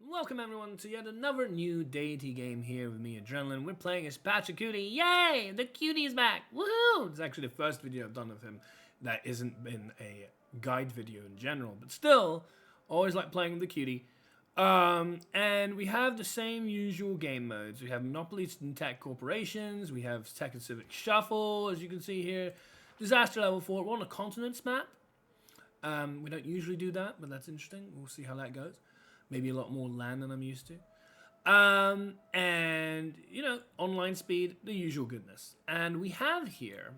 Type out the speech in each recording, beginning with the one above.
Welcome everyone to yet another new Deity game here with me, Adrenaline. We're playing as Pachacuti. Yay! The cutie is back! Woohoo! It's actually the first video I've done of him that isn't been a guide video in general, but still, always like playing with the cutie. And we have the same usual game modes. We have Monopolies and Tech Corporations, we have Tech and Civic Shuffle, as you can see here. Disaster Level 4, we're on a continents map. We don't usually do that, but that's interesting. We'll see how that goes. Maybe a lot more land than I'm used to. And, you know, online speed, the usual goodness. And we have here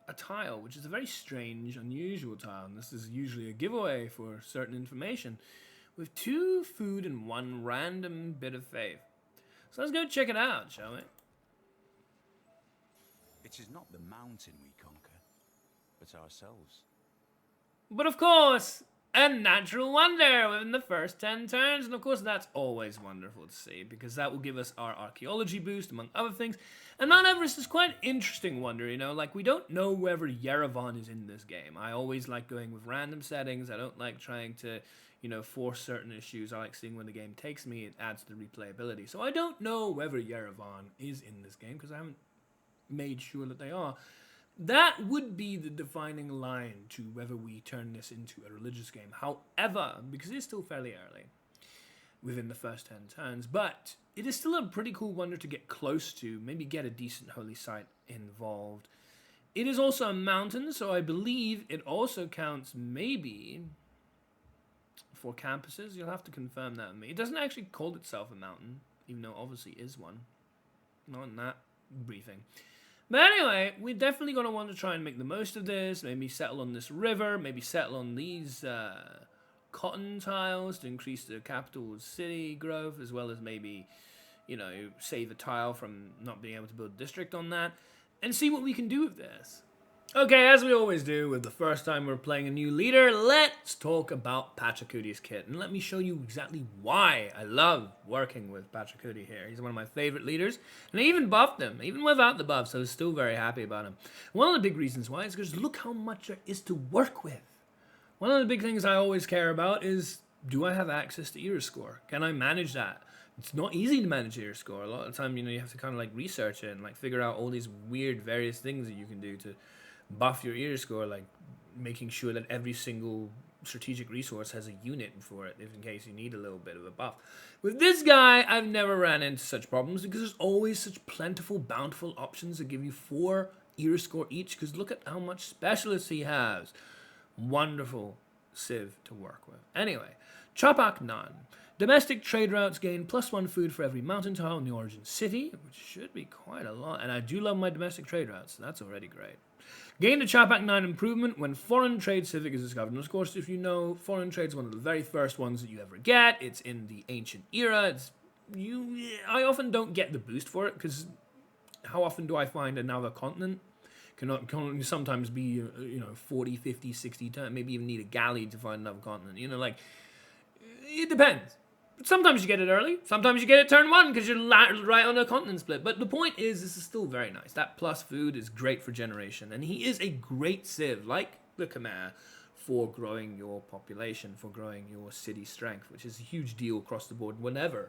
a tile, which is a very strange, unusual tile. And this is usually a giveaway for certain information. With 2 food and 1 random bit of faith. So let's go check it out, shall we? It is not the mountain we conquer, but ourselves. But of course, a natural wonder within the first 10 turns, and of course that's always wonderful to see, because that will give us our archaeology boost, among other things. And Mount Everest is quite an interesting wonder, you know, like we don't know whether Yerevan is in this game. I always like going with random settings. I don't like trying to, you know, force certain issues. I like seeing when the game takes me, it adds to the replayability. So I don't know whether Yerevan is in this game, because I haven't made sure that they are. That would be the defining line to whether we turn this into a religious game. However, because it is still fairly early within the first 10 turns, but it is still a pretty cool wonder to get close to, maybe get a decent holy site involved. It is also a mountain, so I believe it also counts maybe for campuses. You'll have to confirm that with me. It doesn't actually call itself a mountain, even though it obviously is one. Not in that briefing. But anyway, we're definitely going to want to try and make the most of this. Maybe settle on this river. Maybe settle on these cotton tiles to increase the capital city growth, as well as maybe, you know, save a tile from not being able to build a district on that. And see what we can do with this. Okay, as we always do with the first time we're playing a new leader, let's talk about Pachacuti's kit. And let me show you exactly why I love working with Pachacuti here. He's one of my favorite leaders. And I even buffed him, even without the buff, so I was still very happy about him. One of the big reasons why is because look how much there is to work with. One of the big things I always care about is, do I have access to era score? Can I manage that? It's not easy to manage era score. A lot of the time, you know, you have to kind of like research it and like figure out all these weird various things that you can do to buff your era score, like making sure that every single strategic resource has a unit for it, if in case you need a little bit of a buff. With this guy, I've never ran into such problems because there's always such plentiful, bountiful options that give you 4 era score each, because look at how much specialists he has. Wonderful civ to work with. Anyway, Chapak Nan. Domestic trade routes gain +1 food for every mountain tile in the origin city, which should be quite a lot. And I do love my domestic trade routes, so that's already great. Gain the Chapak 9 improvement when foreign trade civic is discovered. And of course, if you know, foreign trade is one of the very first ones that you ever get. It's in the ancient era. I often don't get the boost for it, because how often do I find another continent? Can sometimes be, you know, 40, 50, 60 times. Maybe even need a galley to find another continent. You know, like, it depends. But sometimes you get it early. Sometimes you get it turn 1 because you're right on a continent split. But the point is, this is still very nice. That plus food is great for generation. And he is a great civ, like the Khmer, for growing your population, for growing your city strength, which is a huge deal across the board whenever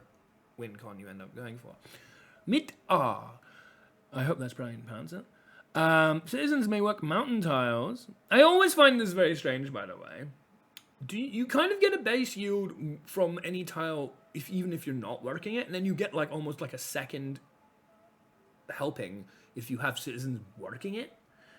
WinCon you end up going for. Mit-ah. I hope that's probably pronounced it. Citizens may work mountain tiles. I always find this very strange, by the way. You kind of get a base yield from any tile, even if you're not working it, and then you get like almost like a second helping if you have citizens working it.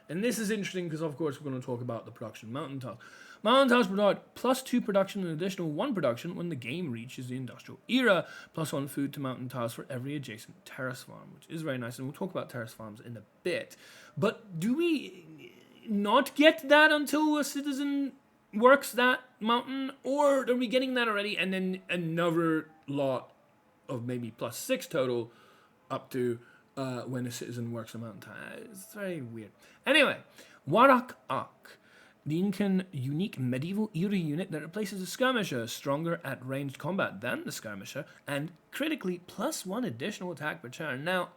And this is interesting because, of course, we're going to talk about the production mountain tiles. Mountain tiles provide +2 production and additional 1 production when the game reaches the industrial era, +1 food to mountain tiles for every adjacent terrace farm, which is very nice. And we'll talk about terrace farms in a bit. But do we not get that until a citizen works that mountain, or are we getting that already and then another lot of maybe +6 total up to when a citizen works a mountain tile? It's very weird. Anyway, Warak Ak, the Incan unique medieval era unit that replaces a skirmisher, stronger at ranged combat than the skirmisher, and critically +1 additional attack per turn. Now,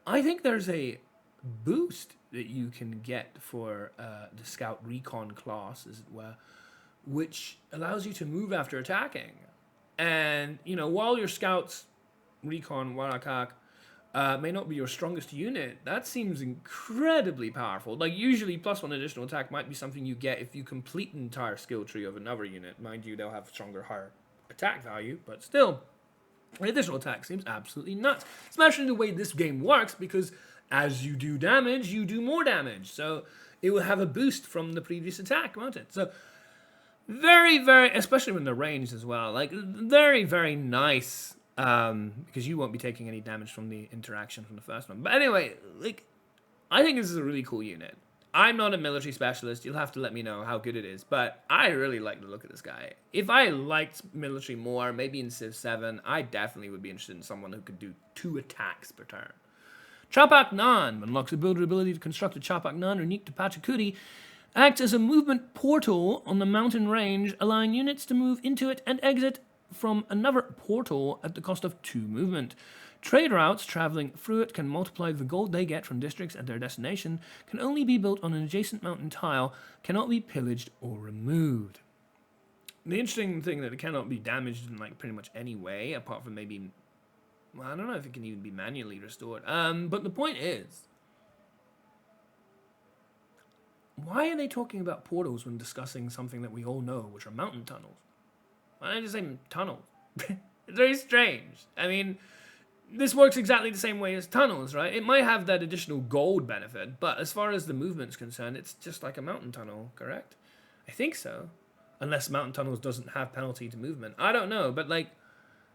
I think there's a boost that you can get for the Scout Recon class, as it were, which allows you to move after attacking. And, you know, while your scouts, recon, warakak, may not be your strongest unit, that seems incredibly powerful. Like, usually +1 additional attack might be something you get if you complete an entire skill tree of another unit. Mind you, they'll have stronger, higher attack value, but still, an additional attack seems absolutely nuts. Especially the way this game works, because as you do damage, you do more damage. So it will have a boost from the previous attack, won't it? So very, very, especially when they're ranged as well, like very, very nice, because you won't be taking any damage from the interaction from the first one. But anyway, like, I think this is a really cool unit. I'm not a military specialist. You'll have to let me know how good it is. But I really like the look of this guy. If I liked military more, maybe in Civ 7, I definitely would be interested in someone who could do 2 attacks per turn. Chapak Nan unlocks the builder ability to construct a Chapak Nan unique to Pachacuti. Acts as a movement portal on the mountain range, allowing units to move into it and exit from another portal at the cost of 2 movement. Trade routes traveling through it can multiply the gold they get from districts at their destination, can only be built on an adjacent mountain tile, cannot be pillaged or removed. The interesting thing that it cannot be damaged in like pretty much any way, apart from maybe, well, I don't know if it can even be manually restored. But the point is, why are they talking about portals when discussing something that we all know, which are mountain tunnels? Why don't they just say tunnels? It's very strange. I mean, this works exactly the same way as tunnels, right? It might have that additional gold benefit, but as far as the movement's concerned, it's just like a mountain tunnel, correct? I think so. Unless mountain tunnels doesn't have penalty to movement. I don't know, but like,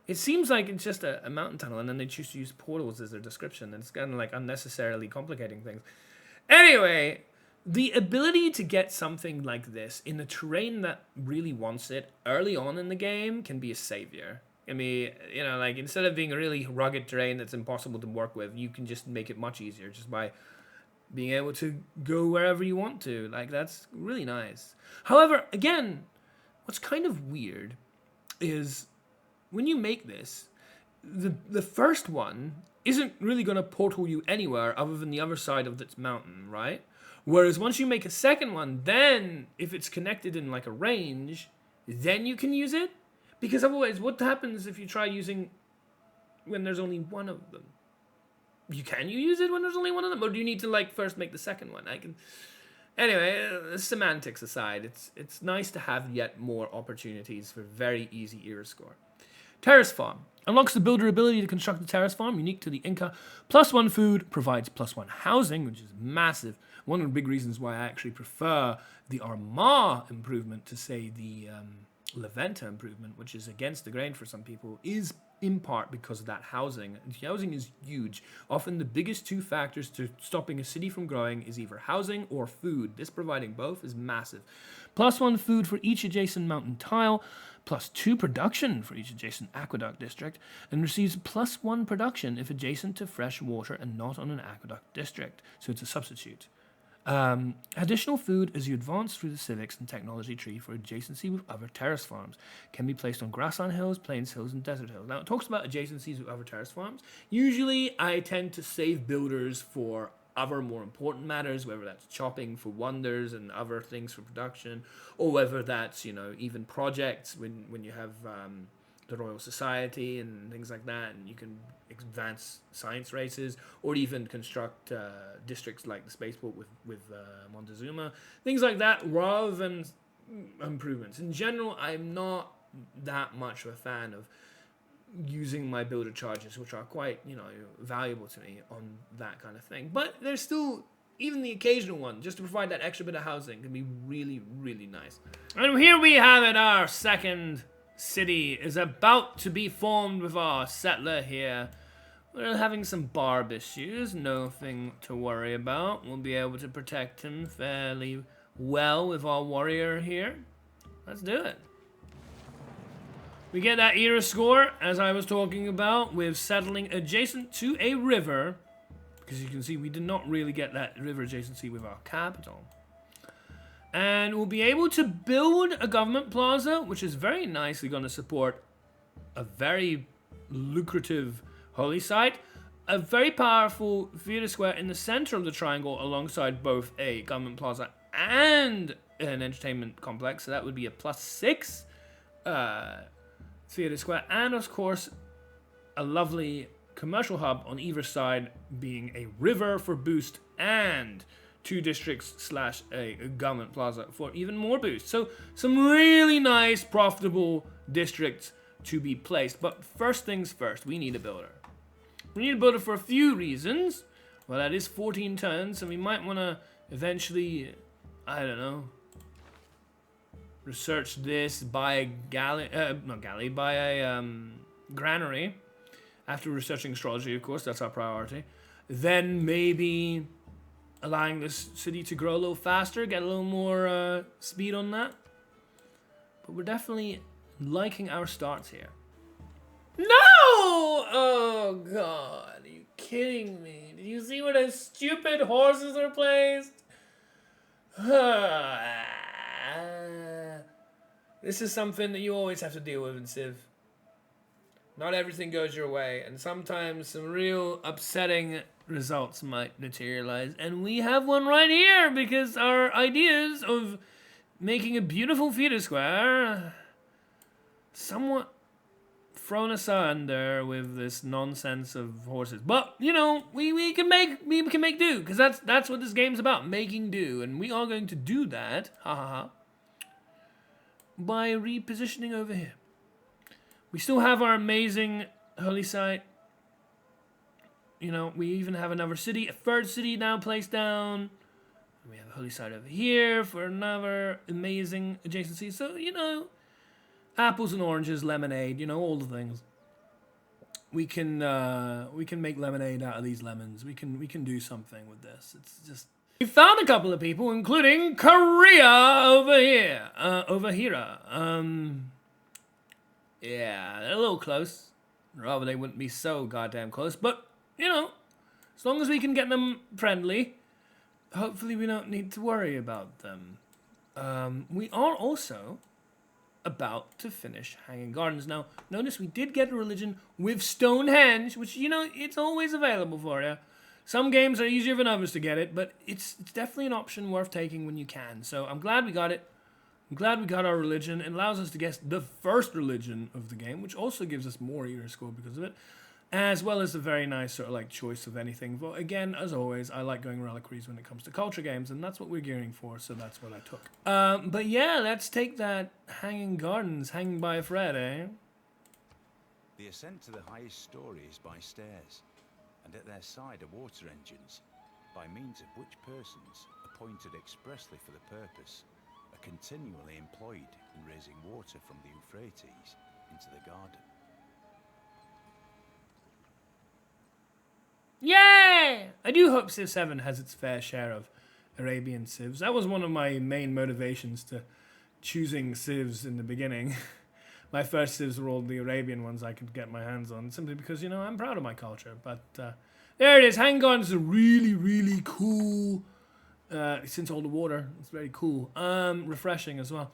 it seems like it's just a mountain tunnel, and then they choose to use portals as their description, and it's kind of like unnecessarily complicating things. Anyway, the ability to get something like this in the terrain that really wants it early on in the game can be a savior. I mean, you know, like, instead of being a really rugged terrain that's impossible to work with, you can just make it much easier just by being able to go wherever you want to. Like, that's really nice. However, again, what's kind of weird is when you make this, the first one isn't really going to portal you anywhere other than the other side of this mountain, right? Whereas once you make a second one, then if it's connected in like a range, then you can use it. Because otherwise, what happens if you try using when there's only one of them? Can you use it when there's only one of them? Or do you need to like first make the second one? Anyway, semantics aside, it's nice to have yet more opportunities for very easy era score. Terrace Farm. Unlocks the builder ability to construct a terrace farm unique to the Inca. +1 food, provides +1 housing, which is massive. One of the big reasons why I actually prefer the Armagh improvement to, say, the Leventa improvement, which is against the grain for some people, is in part because of that housing. The housing is huge. Often the biggest 2 factors to stopping a city from growing is either housing or food. This providing both is massive. +1 food for each adjacent mountain tile, +2 production for each adjacent aqueduct district, and receives +1 production if adjacent to fresh water and not on an aqueduct district. So it's a substitute. Additional food as you advance through the civics and technology tree for adjacency with other terrace farms. Can be placed on grassland hills, plains hills, and desert hills. Now, it talks about adjacencies with other terrace farms. Usually, I tend to save builders for other more important matters, whether that's chopping for wonders and other things for production, or whether that's, you know, even projects when you have the Royal Society and things like that, and you can advance science races, or even construct districts like the spaceport with Montezuma, things like that, rather than improvements. In general, I'm not that much of a fan of using my builder charges, which are quite, you know, valuable to me on that kind of thing. But there's still, even the occasional one, just to provide that extra bit of housing, can be really, really nice. And here we have it, our second city is about to be formed with our settler here. We're having some barb issues, nothing to worry about. We'll be able to protect him fairly well with our warrior here. Let's do it. We get that era score, as I was talking about, with settling adjacent to a river. Because you can see we did not really get that river adjacency with our capital. And we'll be able to build a government plaza, which is very nicely going to support a very lucrative holy site. A very powerful theater square in the center of the triangle alongside both a government plaza and an entertainment complex. So that would be a +6 theater square, and of course a lovely commercial hub on either side, being a river for boost and 2 districts slash a government plaza for even more boost. So some really nice profitable districts to be placed. But first things first, we need a builder. We need a builder for a few reasons. Well, that is 14 turns, and we might want to eventually, I don't know, research this, buy a buy a granary. After researching astrology, of course, that's our priority. Then maybe allowing this city to grow a little faster, get a little more speed on that. But we're definitely liking our starts here. No! Oh, God. Are you kidding me? Did you see where those stupid horses are placed? This is something that you always have to deal with in Civ. Not everything goes your way, and sometimes some real upsetting results might materialize. And we have one right here, because our ideas of making a beautiful theater square somewhat thrown asunder with this nonsense of horses. But you know, we can make do, because that's what this game's about, making do, and we are going to do that, by repositioning over here. We still have our amazing holy site. You know, we even have another city, a third city now placed down. We have a holy site over here for another amazing adjacency. So, you know, apples and oranges, lemonade, you know, all the things. We can make lemonade out of these lemons. We can do something with this. It's just, we found a couple of people, including Herea over here. Over Herea. Yeah, they're a little close. Rather, they wouldn't be so goddamn close. But, you know, as long as we can get them friendly, hopefully we don't need to worry about them. We are also about to finish Hanging Gardens. Now, notice we did get a religion with Stonehenge, which, you know, it's always available for you. Some games are easier than others to get it, but it's definitely an option worth taking when you can. So I'm glad we got it. I'm glad we got our religion. It allows us to guess the first religion of the game, which also gives us more eater score because of it, as well as a very nice sort of like choice of anything. But again, as always, I like going reliquaries when it comes to culture games, and that's what we're gearing for, so that's what I took. But yeah, let's take that Hanging Gardens, hanging by a thread, eh? The ascent to the highest story is by stairs, and at their side are water engines, by means of which persons, appointed expressly for the purpose, are continually employed in raising water from the Euphrates into the garden. Yay! I do hope Civ 7 has its fair share of Arabian civs. That was one of my main motivations to choosing civs in the beginning. My first civs were all the Arabian ones I could get my hands on, simply because, you know, I'm proud of my culture. But there it is. Hanging Gardens is a really, really cool, since all the water, it's very cool. Refreshing as well.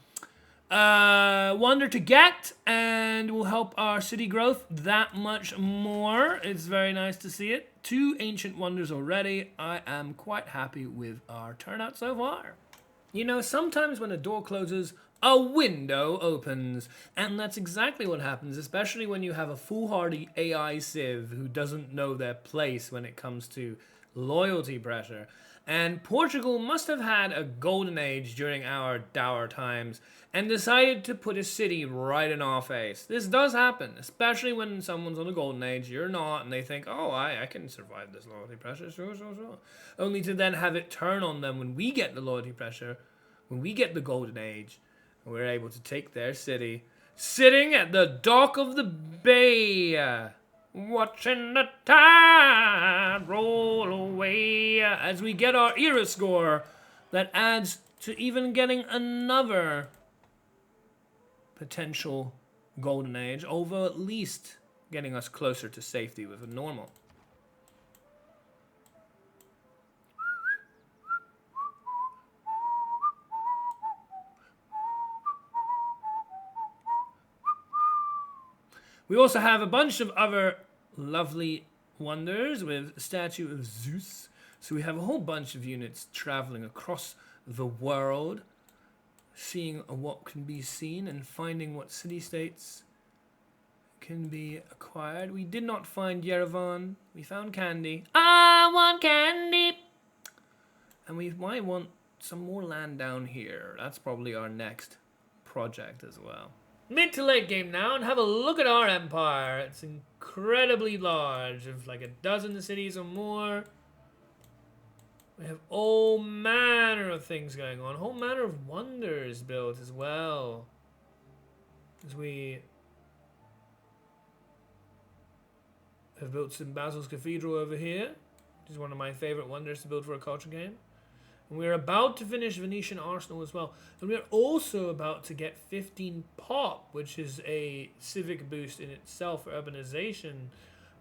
Wonder to get, and will help our city growth that much more. It's very nice to see it. 2 ancient wonders already. I am quite happy with our turnout so far. You know, sometimes when a door closes, a window opens. And that's exactly what happens, especially when you have a foolhardy AI civ who doesn't know their place when it comes to loyalty pressure. And Portugal must have had a golden age during our dour times and decided to put a city right in our face. This does happen, especially when someone's on a golden age, you're not, and they think, oh, I can survive this loyalty pressure, sure. Only to then have it turn on them when we get the loyalty pressure, when we get the golden age, and we're able to take their city, sitting at the dock of the bay, watching the tide roll away, as we get our era score that adds to even getting another potential golden age, although at least getting us closer to safety with a normal. We also have a bunch of other lovely wonders with a statue of Zeus. So we have a whole bunch of units traveling across the world, seeing what can be seen and finding what city-states can be acquired. We did not find Yerevan. We found candy. I want candy! And we might want some more land down here. That's probably our next project as well. Mid to late game now, and have a look at our empire. It's incredibly large, of like a dozen cities or more. We have all manner of things going on, a whole manner of wonders built as well. As we have built St. Basil's Cathedral over here, which is one of my favorite wonders to build for a culture game. And we're about to finish Venetian Arsenal as well. And we're also about to get 15 Pop, which is a civic boost in itself for urbanization,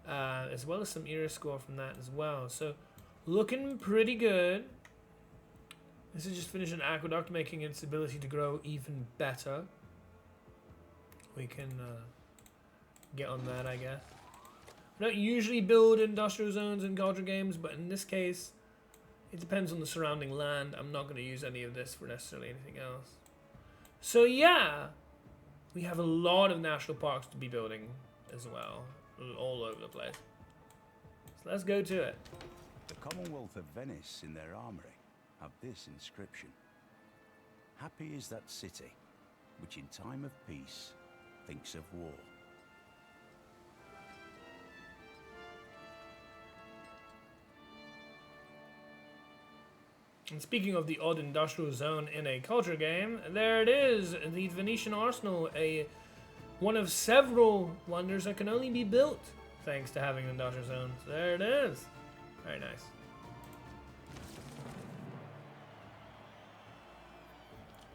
as well as some era score from that as well. So, looking pretty good. This is just finishing Aqueduct, making its ability to grow even better. We can get on that, I guess. We don't usually build industrial zones in culture games, but in this case, it depends on the surrounding land. I'm not going to use any of this for necessarily anything else. So yeah, we have a lot of national parks to be building as well, all over the place. So let's go to it. The Commonwealth of Venice in their armory have this inscription. Happy is that city, which in time of peace thinks of war. And speaking of the odd industrial zone in a culture game, there it is, the Venetian Arsenal, one of several wonders that can only be built thanks to having an industrial zone. So there it is. Very nice.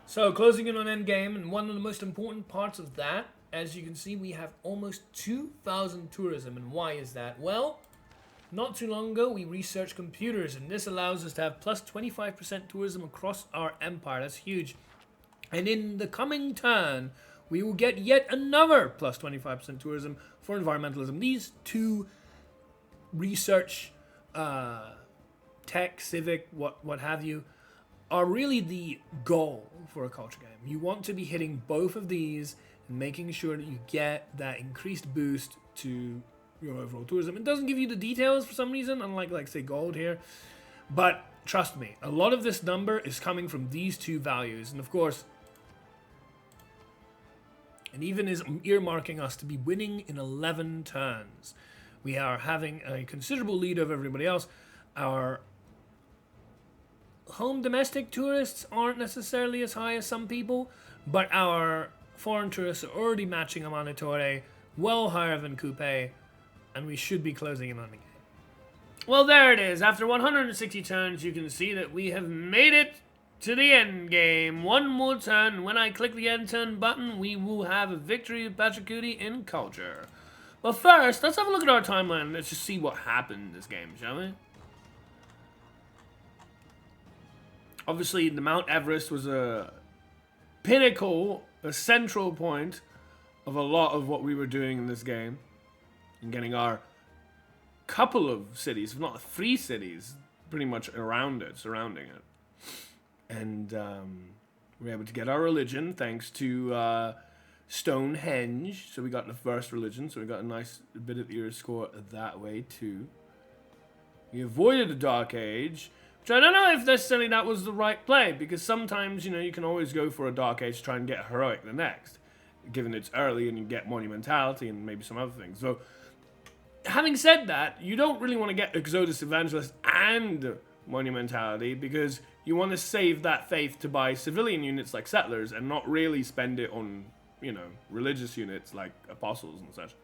So closing in on endgame, and one of the most important parts of that, as you can see, we have almost 2,000 tourism. And why is that? Well, not too long ago, we researched computers, and this allows us to have plus 25% tourism across our empire. That's huge. And in the coming turn, we will get yet another plus 25% tourism for environmentalism. These two research, tech, civic, what have you, are really the goal for a culture game. You want to be hitting both of these and making sure that you get that increased boost to your overall tourism. It doesn't give you the details for some reason, unlike like say gold here, but trust me, a lot of this number is coming from these two values, and of course, and even is earmarking us to be winning in 11 turns. We are having a considerable lead over everybody else. Our home domestic tourists aren't necessarily as high as some people, but our foreign tourists are already matching Amanitore, well higher than Coupe, and we should be closing in on the game. Well, there it is. After 160 turns, you can see that we have made it to the end game. One more turn. When I click the end turn button, we will have a victory of Pachacuti in culture. But first, let's have a look at our timeline. Let's just see what happened in this game, shall we? Obviously, the Mount Everest was a pinnacle, a central point of a lot of what we were doing in this game. And getting our couple of cities, if not 3 cities, pretty much around it, surrounding it. And we were able to get our religion thanks to Stonehenge. So we got the first religion, so we got a nice bit of era score that way too. We avoided the Dark Age, which I don't know if necessarily that was the right play, because sometimes, you know, you can always go for a Dark Age to try and get Heroic the next, given it's early and you get Monumentality and maybe some other things. So having said that, you don't really want to get Exodus Evangelist and Monumentality, because you want to save that faith to buy civilian units like Settlers and not really spend it on, you know, religious units like Apostles and such.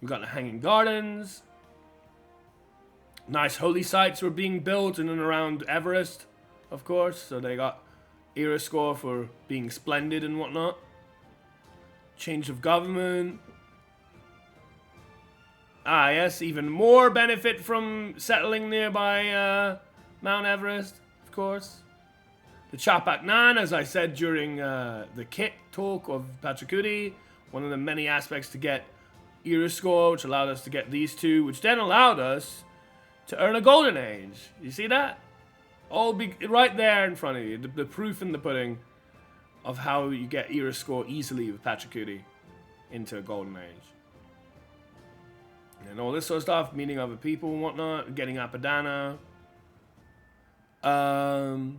We've got the Hanging Gardens. Nice holy sites were being built in and around Everest, of course, so they got era score for being splendid and whatnot. Change of government. Ah, yes, even more benefit from settling nearby Mount Everest, of course. The Chapak Nan, as I said during the kit talk of Pachacuti, one of the many aspects to get era score, which allowed us to get these two, which then allowed us to earn a golden age. You see that? All be right there in front of you. The proof in the pudding of how you get era score easily with Pachacuti. into a golden age. And all this sort of stuff, meeting other people and whatnot, getting Apadana. The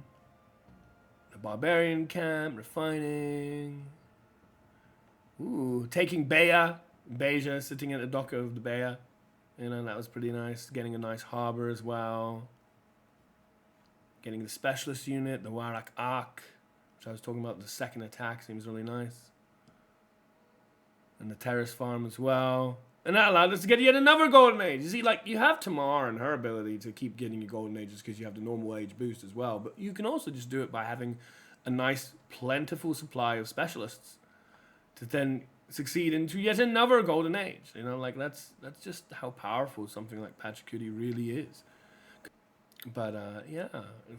barbarian camp, refining. Ooh, taking Beja, sitting at the dock of the Beja. You know, that was pretty nice. Getting a nice harbor as well. Getting the specialist unit, the Warak Ak, which I was talking about, the second attack seems really nice. And the terrace farm as well. And that allowed us to get yet another golden age. You see, like, you have Tamar and her ability to keep getting your golden ages because you have the normal age boost as well. But you can also just do it by having a nice, plentiful supply of specialists to then succeed into yet another golden age. You know, like, that's just how powerful something like Pachacuti really is. But, yeah,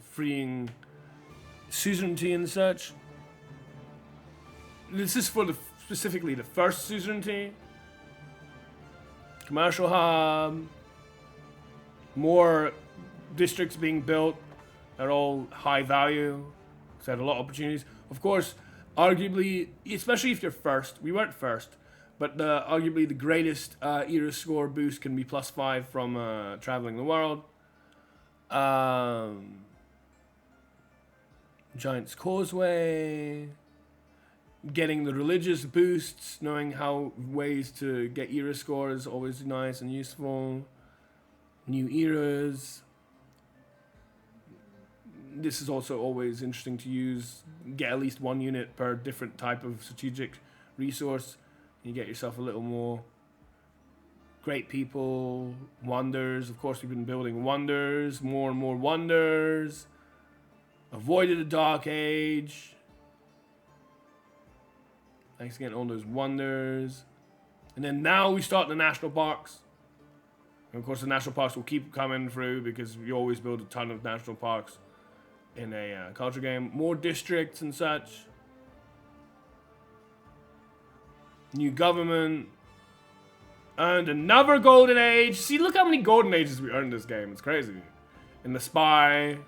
freeing suzerainty and such. This is for specifically the first suzerainty. Commercial hub. More districts being built. They're all high value. So had a lot of opportunities. Of course, arguably, especially if you're first. We weren't first. But arguably the greatest era score boost can be +5 from traveling the world. Giant's Causeway. Getting the religious boosts, knowing how ways to get era score is always nice and useful. New eras. This is also always interesting to use. Get at least 1 unit per different type of strategic resource. You get yourself a little more. Great people, wonders. Of course, we've been building wonders, more and more wonders. Avoided a dark age. Thanks again, all those wonders. And then now we start the national parks. And of course, the national parks will keep coming through because you always build a ton of national parks in a culture game. More districts and such. New government. Earned another golden age. See, look how many golden ages we earned this game. It's crazy. In the spy.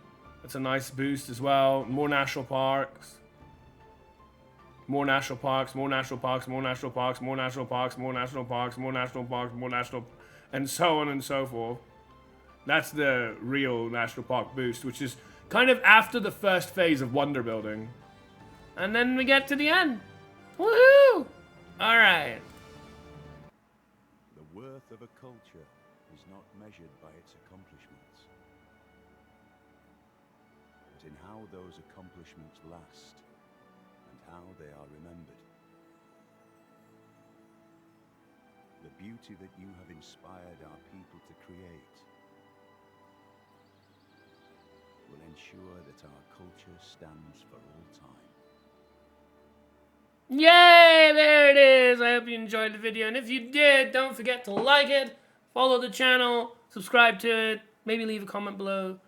That's a nice boost as well. More national parks. More national parks, more national parks, more national parks, more national parks, more national parks, more national parks, more national, and so on and so forth. That's the real national park boost, which is kind of after the first phase of wonder building. And then we get to the end. Woohoo! Alright. The worth of a culture is not measured by its accomplishments, but in how those accomplishments last. How they are remembered. The beauty that you have inspired our people to create will ensure that our culture stands for all time. Yay! There it is! I hope you enjoyed the video, and if you did, don't forget to like it, follow the channel, subscribe to it, maybe leave a comment below.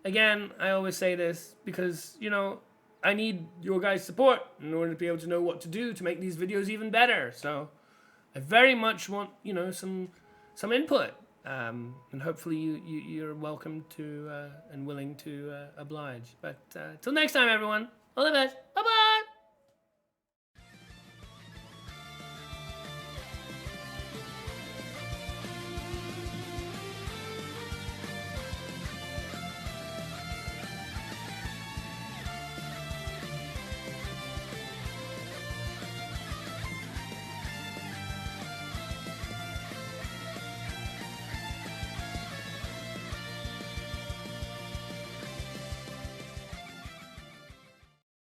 Again, I always say this because, you know, I need your guys' support in order to be able to know what to do to make these videos even better. So I very much want, you know, some input. And hopefully you're welcome to and willing to oblige. But till next time, everyone, all the best. Bye-bye.